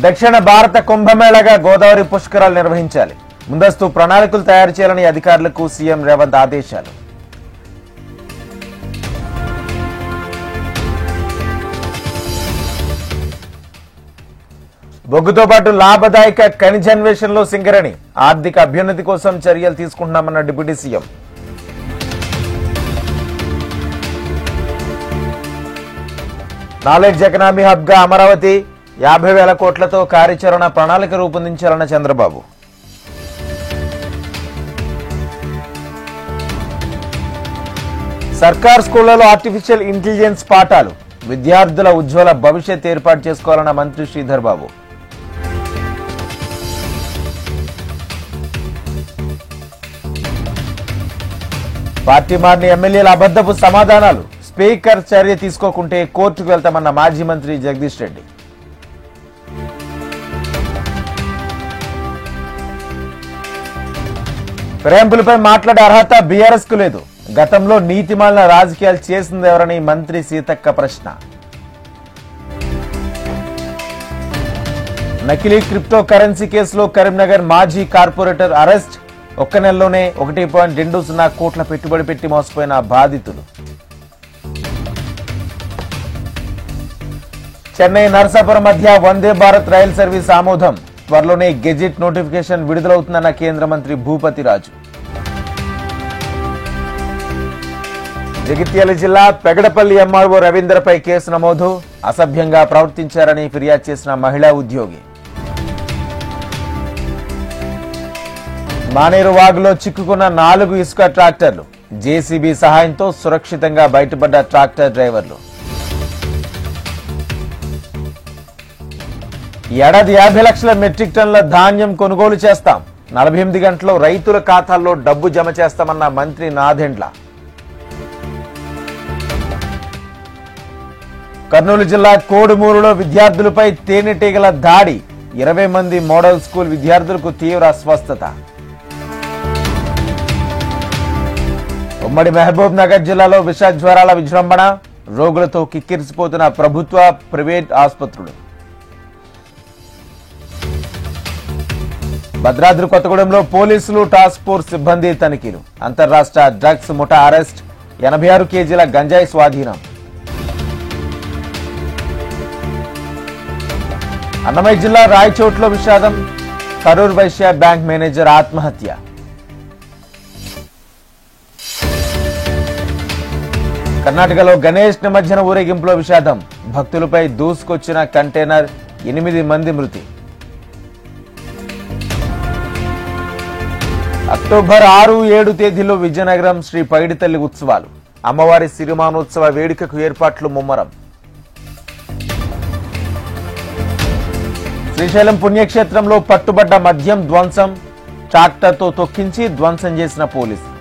దక్షిణ భారత కుంభమేళగా గోదావరి పుష్కరాలు నిర్వహించాలి. ముందస్తు ప్రణాళికలు తయారు చేయాలని అధికారులకు సీఎం రేవంత్ ఆదేశాలు. బొగ్గుతో పాటు లాభదాయక ఖనిజ అన్వేషణలో సింగరేణి ఆర్థిక అభ్యున్నతి కోసం చర్యలు తీసుకుంటున్నామన్న deputy CM. Knowledge economy hub గా అమరావతి 50,000 కోట్లతో కార్యాచరణ ప్రణాళిక రూపొందించాలన్న చంద్రబాబు. సర్కార్ స్కూళ్లలో ఆర్టిఫిషియల్ ఇంటెలిజెన్స్ పాఠాలు, విద్యార్థుల ఉజ్వల భవిష్యత్ ఏర్పాటు చేసుకోవాలన్న మంత్రి శ్రీధర్ బాబు. పార్టీ మారిన ఎమ్మెల్యేల అబద్దపు సమాధానాలు, స్పీకర్ చర్య తీసుకోకుంటే కోర్టుకు వెళ్తామన్న మాజీ మంత్రి జగదీష్ రెడ్డి. ప్రేంపులపై మాట్లాడే అర్హత బీఆర్ఎస్ కు లేదు. గతంలో నీతిమాలిన రాజకీయాలు చేసిందెవరని మంత్రి సీతక్క ప్రశ్న. నకిలీ క్రిప్టో కరెన్సీ కేసులో కరీంనగర్ మాజీ కార్పొరేటర్ అరెస్ట్. ఒక్క నెలలోనే 1.20 కోట్ల పెట్టుబడి పెట్టి మోసపోయిన బాధితులు. చెన్నై నరసాపురం మధ్య వందే భారత్ రైలు సర్వీస్ ఆమోదం. త్వరలోనే గెజిట్ నోటిఫికేషన్ విడుదలవుతుందన్న కేంద్ర మంత్రి భూపతి రాజు. జగిత్యాల జిల్లా పెగడపల్లి ఎంఆర్ఓ రవీంద్రపై కేసు నమోదు. అసభ్యంగా ప్రవర్తించారని ఫిర్యాదు చేసిన మహిళా ఉద్యోగి. మానేరు వాగులో చిక్కుకున్న 4 ఇసుక ట్రాక్టర్లు. జేసీబీ సహాయంతో సురక్షితంగా బయటపడ్డ ట్రాక్టర్ డ్రైవర్లు. ఏడాది 50 లక్షల మెట్రిక్ టన్నుల ధాన్యం కొనుగోలు చేస్తాం. 48 గంటల్లో రైతుల ఖాతాల్లో డబ్బు జమ చేస్తామన్న మంత్రి నాదెండ్ల. కర్నూలు జిల్లా కోడుమూరులో విద్యార్థులపై తేనెటీగల దాడి. 20 మంది మోడల్ స్కూల్ విద్యార్థులకు తీవ్ర అస్వస్థత. ఉమ్మడి మహబూబ్ నగర్ జిల్లాలో విష జ్వరాల విజృంభణ. రోగులతో కిక్కిరిసిపోతున్న ప్రభుత్వ, ప్రైవేట్ ఆసుపత్రులు. భద్రాద్రి కొత్తగూడెంలో పోలీసులు టాస్క్ ఫోర్స్ సిబ్బంది తనిఖీలు. అంతర్రాష్ట్ర డ్రగ్స్ ముఠా అరెస్ట్. 86 కేజీల గంజాయి స్వాధీనం. అన్నమయ్య జిల్లా రాయచోట్లో విషాదం. కరూర్ వైశ్య బ్యాంక్ మేనేజర్ ఆత్మహత్య. కర్ణాటకలో గణేష్ నిమజ్జన ఊరేగింపులో విషాదం. భక్తులపై దూసుకొచ్చిన కంటైనర్, 8 మంది మృతి. అక్టోబర్ 6, 7 తేదీలో విజయనగరం శ్రీ పైడితల్లి ఉత్సవాలు. అమ్మవారి సిరిమానోత్సవ వేడుకకు ఏర్పాట్లు ముమ్మరం. శ్రీశైలం పుణ్యక్షేత్రంలో పట్టుబడ్డ మద్యం ధ్వంసం. ట్రాక్టర్తో తొక్కించి ధ్వంసం చేసిన పోలీసులు.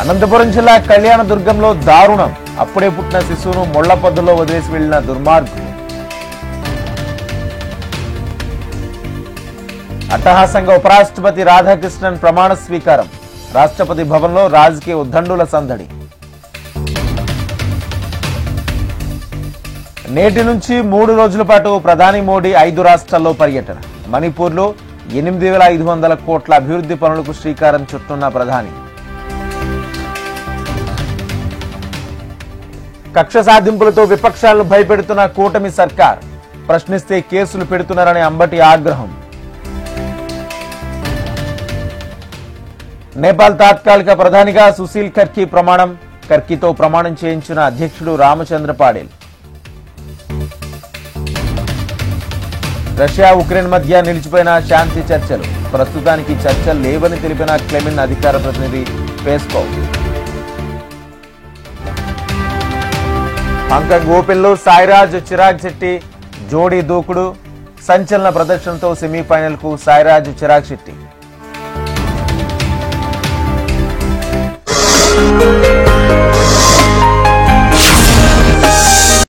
అనంతపురం జిల్లా కళ్యాణదుర్గంలో దారుణం. అప్పుడే పుట్టిన శిశువును ముళ్ల పొదల్లో వదిలేసి వెళ్లిన దుర్మార్గులు. అట్టహాసంగా ఉపరాష్ట్రపతి రాధాకృష్ణన్ ప్రమాణ స్వీకారం. రాష్ట్రపతి భవన్లో రాజకీయ ఉద్దండుల సందడి. నేటి నుంచి 3 రోజుల పాటు ప్రధాని మోడీ 5 రాష్ట్రాల్లో పర్యటన. మణిపూర్లో 8,500 కోట్ల అభివృద్ధి పనులకు శ్రీకారం చుట్టున్న ప్రధాని. కక్ష సాధింపులతో విపక్షాలను భయపెడుతున్న కూటమి సర్కార్. ప్రశ్నిస్తే కేసులు పెడుతున్నారని అంబటి ఆగ్రహం. నేపాల్ తాత్కాలిక ప్రధానిగా సుశీల్ కర్కీ ప్రమాణం. కర్కీతో ప్రమాణం చేయించిన అధ్యక్షుడు రామచంద్ర పాడేల్. రష్యా ఉక్రెయిన్ మధ్య నిలిచిపోయిన శాంతి చర్చలు. ప్రస్తుతానికి చర్చలు లేవని తెలిపిన క్లెమిన్ అధికార ప్రతినిధి పేస్కోవ్. హాంకాంగ్ ఓపెన్ లో సాయిరాజ్ చిరాగ్ శెట్టి జోడీ దూకుడు. సంచలన ప్రదర్శనతో సెమీఫైనల్ కు సాయిరాజ్ చిరాగ్ శెట్టి.